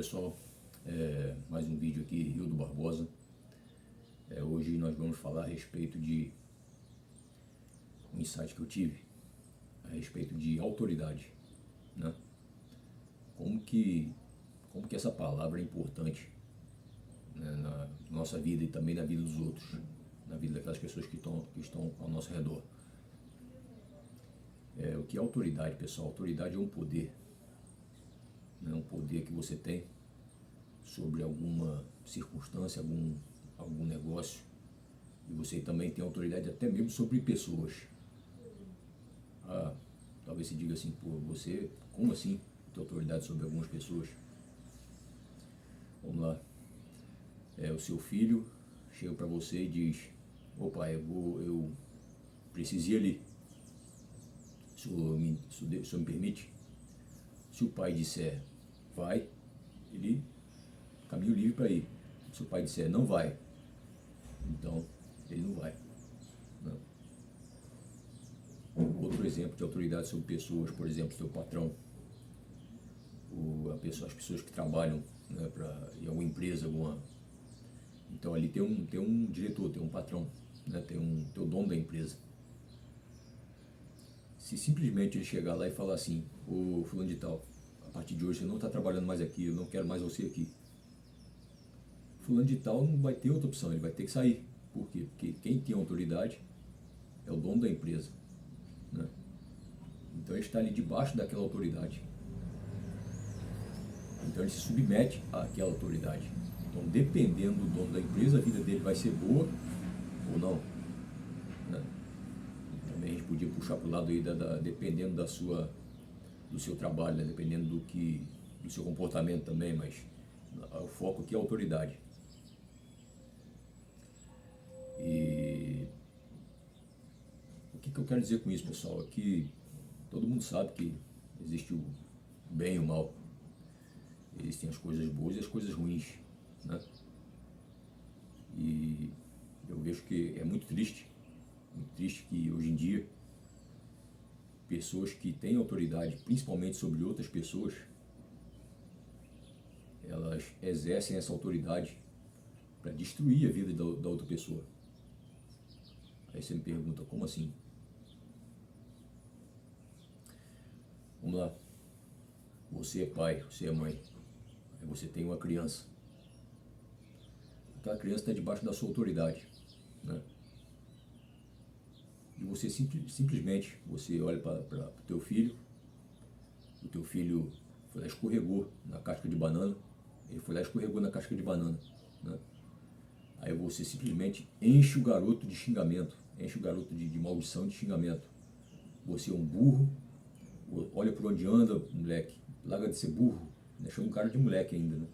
pessoal, mais um vídeo aqui, Rildo Barbosa. Hoje nós vamos falar a respeito de um insight que eu tive a respeito de autoridade, né? Como que essa palavra é importante, né, na nossa vida e também na vida dos outros, na vida daquelas pessoas que estão ao nosso redor. O que é autoridade, pessoal? Autoridade é um poder, né? Um poder que você tem sobre alguma circunstância, algum negócio, e você também tem autoridade até mesmo sobre pessoas. Talvez você diga assim, pô, você, como assim tem autoridade sobre algumas pessoas? Vamos lá. O seu filho chega para você e diz: ô pai, eu preciso ir ali, o senhor me permite? Se o pai disser vai, ele caminho livre para ir. Se o pai disser não vai, então ele não vai, né? Outro exemplo de autoridade sobre pessoas, por exemplo, seu patrão, as pessoas que trabalham, né, em alguma empresa, então ali tem um diretor, tem um patrão, né, tem o dono da empresa. Se simplesmente ele chegar lá e falar assim: ô fulano de tal, a partir de hoje você não está trabalhando mais aqui, eu não quero mais você aqui, fulano de tal não vai ter outra opção, ele vai ter que sair. Por quê? Porque quem tem autoridade é o dono da empresa, né? Então ele está ali debaixo daquela autoridade, então ele se submete àquela autoridade. Então, dependendo do dono da empresa, a vida dele vai ser boa ou não, né? Também a gente podia puxar para o lado aí dependendo do seu trabalho, né? Dependendo do seu comportamento também, mas o foco aqui é a autoridade. E o que eu quero dizer com isso, pessoal? É que todo mundo sabe que existe o bem e o mal. Existem as coisas boas e as coisas ruins, né? E eu vejo que é muito triste que hoje em dia pessoas que têm autoridade, principalmente sobre outras pessoas, elas exercem essa autoridade para destruir a vida da outra pessoa. Aí você me pergunta, como assim? Vamos lá. Você é pai, você é mãe. Aí você tem uma criança. Aquela criança está debaixo da sua autoridade, né? E você simplesmente você olha para o teu filho foi lá, escorregou na casca de banana, ele foi lá, escorregou na casca de banana, né? Aí você simplesmente enche o garoto de xingamento, enche o garoto de maldição, de xingamento. Você é um burro, olha por onde anda, moleque, larga de ser burro, deixou um cara de moleque ainda, né?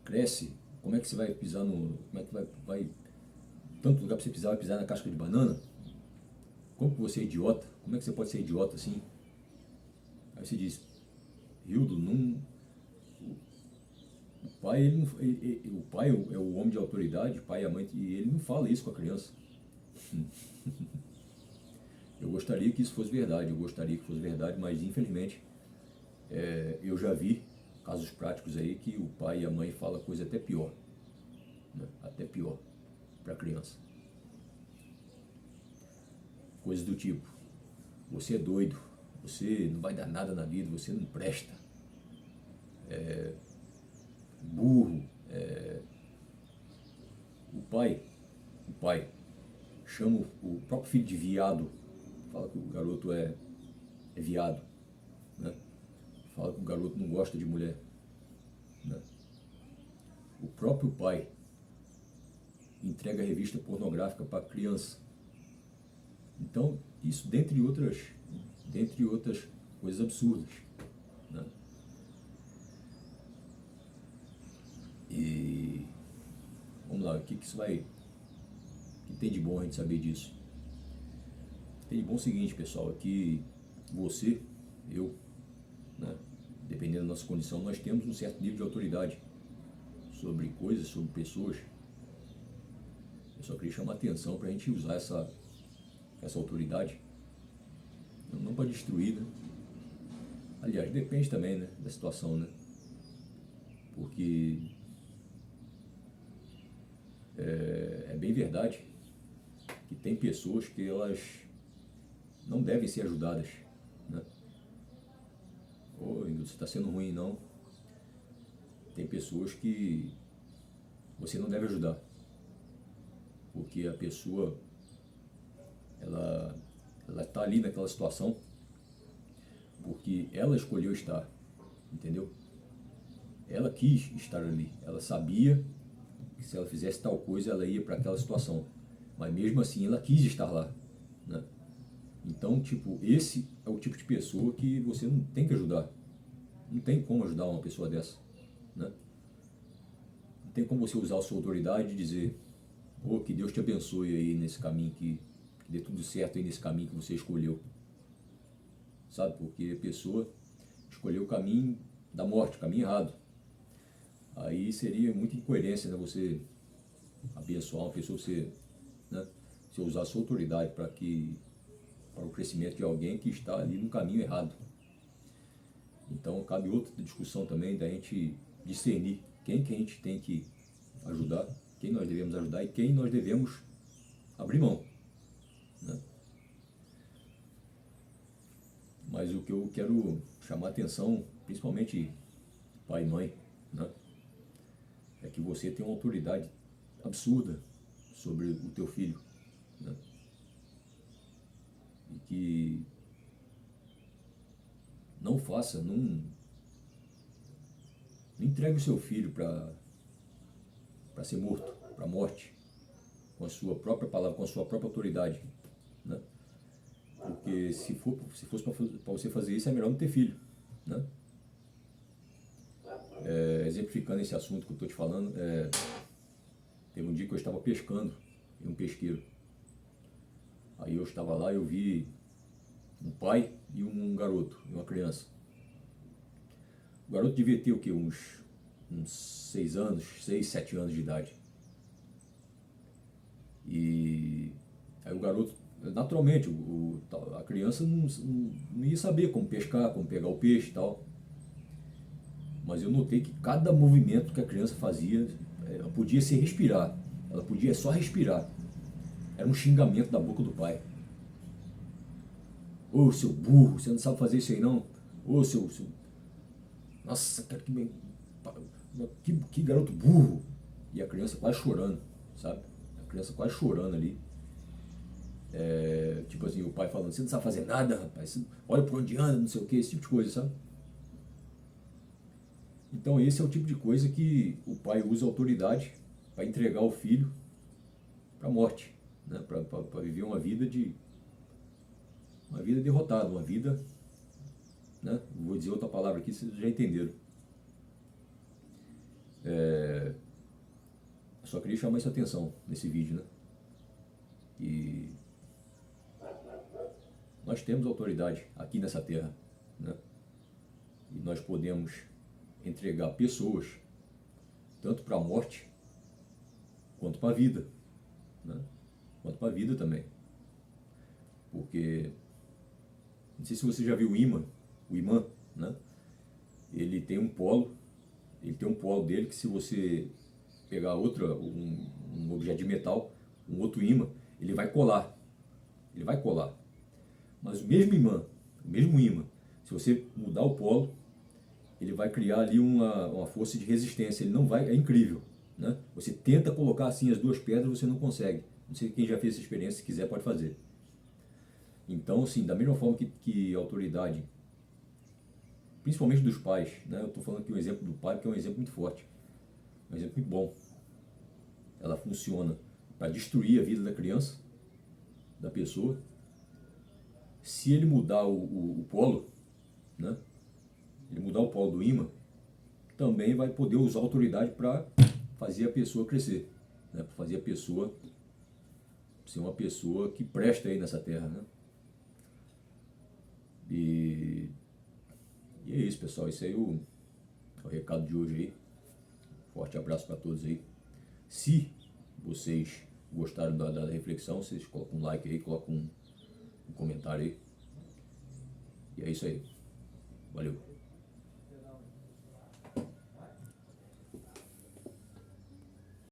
Cresce, como é que você vai pisar como é que vai tanto lugar para você pisar, vai pisar na casca de banana? Como que você é idiota? Como é que você pode ser idiota assim? Aí você diz: Rildo, não, o pai, o pai é o homem de autoridade, o pai e a mãe, e ele não fala isso com a criança. Eu gostaria que isso fosse verdade, mas infelizmente eu já vi casos práticos aí que o pai e a mãe falam coisa até pior, né? Até pior para a criança. Coisas do tipo: você é doido, você não vai dar nada na vida, você não presta, burro. O pai chama o próprio filho de viado, fala que o garoto é viado, né? Fala que o garoto não gosta de mulher, né? O próprio pai entrega a revista pornográfica para a criança. Então, isso dentre outras coisas absurdas, né? E vamos lá, o que tem de bom a gente saber disso? Tem de bom o seguinte, pessoal, é que você, eu, né, dependendo da nossa condição, nós temos um certo nível de autoridade sobre coisas, sobre pessoas. Eu só queria chamar a atenção para a gente usar essa autoridade, não para destruir, né? Aliás, depende também, né, da situação, né? Porque é bem verdade que tem pessoas que elas não devem ser ajudadas, né? Ô, Ingrid, você está sendo ruim, não. Tem pessoas que você não deve ajudar, porque a pessoa, ela está ali naquela situação porque ela escolheu estar, entendeu? Ela quis estar ali, ela sabia que se ela fizesse tal coisa, ela ia para aquela situação, mas mesmo assim ela quis estar lá, né? Então, tipo, esse é o tipo de pessoa que você não tem que ajudar. Não tem como ajudar uma pessoa dessa, né? Não tem como você usar a sua autoridade e dizer, oh, que Deus te abençoe aí nesse caminho, que dê tudo certo aí nesse caminho que você escolheu. Sabe? Porque a pessoa escolheu o caminho da morte, o caminho errado. Aí seria muita incoerência, né, você abençoar uma pessoa, né, você usar a sua autoridade para o crescimento de alguém que está ali no caminho errado. Então cabe outra discussão também da gente discernir quem que a gente tem que ajudar, quem nós devemos ajudar e quem nós devemos abrir mão, né? Mas o que eu quero chamar a atenção, principalmente pai e mãe, né, é que você tem uma autoridade absurda sobre o teu filho, né? E que não faça, não entregue o seu filho para ser morto, para a morte, com a sua própria palavra, com a sua própria autoridade, né? Porque se fosse para você fazer isso, é melhor não ter filho, né? Exemplificando esse assunto que eu estou te falando, teve um dia que eu estava pescando em um pesqueiro. Aí eu estava lá e eu vi um pai e um garoto, uma criança. O garoto devia ter o quê? Uns 6 anos, 6, 7 anos de idade. E aí o garoto, naturalmente, a criança não ia saber como pescar, como pegar o peixe e tal. Mas eu notei que cada movimento que a criança fazia, ela podia se respirar. Ela podia só respirar. Era um xingamento da boca do pai. Ô, seu burro, você não sabe fazer isso aí não? Ô, seu... Nossa, cara, que garoto burro. E a criança quase chorando, sabe? A criança quase chorando ali. Tipo assim, o pai falando, você não sabe fazer nada, rapaz. Olha por onde anda, não sei o que, esse tipo de coisa, sabe? Então esse é o tipo de coisa que o pai usa autoridade para entregar o filho para a morte, né? Para viver uma vida derrotada, uma vida, né? Vou dizer outra palavra aqui, vocês já entenderam. Só queria chamar essa atenção nesse vídeo, né? E nós temos autoridade aqui nessa terra, né? E nós podemos entregar pessoas tanto para a morte quanto para a vida, né? Quanto para a vida também. Porque não sei se você já viu o imã, né? Ele tem um polo dele que, se você pegar um objeto de metal, um outro imã, ele vai colar. Ele vai colar. Mas o mesmo imã, se você mudar o polo, ele vai criar ali uma força de resistência. Ele não vai, é incrível, né? Você tenta colocar assim as duas pedras, você não consegue. Não sei quem já fez essa experiência, se quiser pode fazer. Então, assim, da mesma forma que a autoridade, principalmente dos pais, né? Eu estou falando aqui o exemplo do pai, porque é um exemplo muito forte, um exemplo muito bom. Ela funciona para destruir a vida da criança, da pessoa. Se ele mudar o polo, né? Ele mudar o polo do imã, também vai poder usar a autoridade para fazer a pessoa crescer, né? Para fazer a pessoa ser uma pessoa que presta aí nessa terra, né? E é isso, pessoal. Isso aí é o recado de hoje aí. Forte abraço para todos aí. Se vocês gostaram da reflexão, vocês colocam um like aí, colocam um comentário aí. E é isso aí.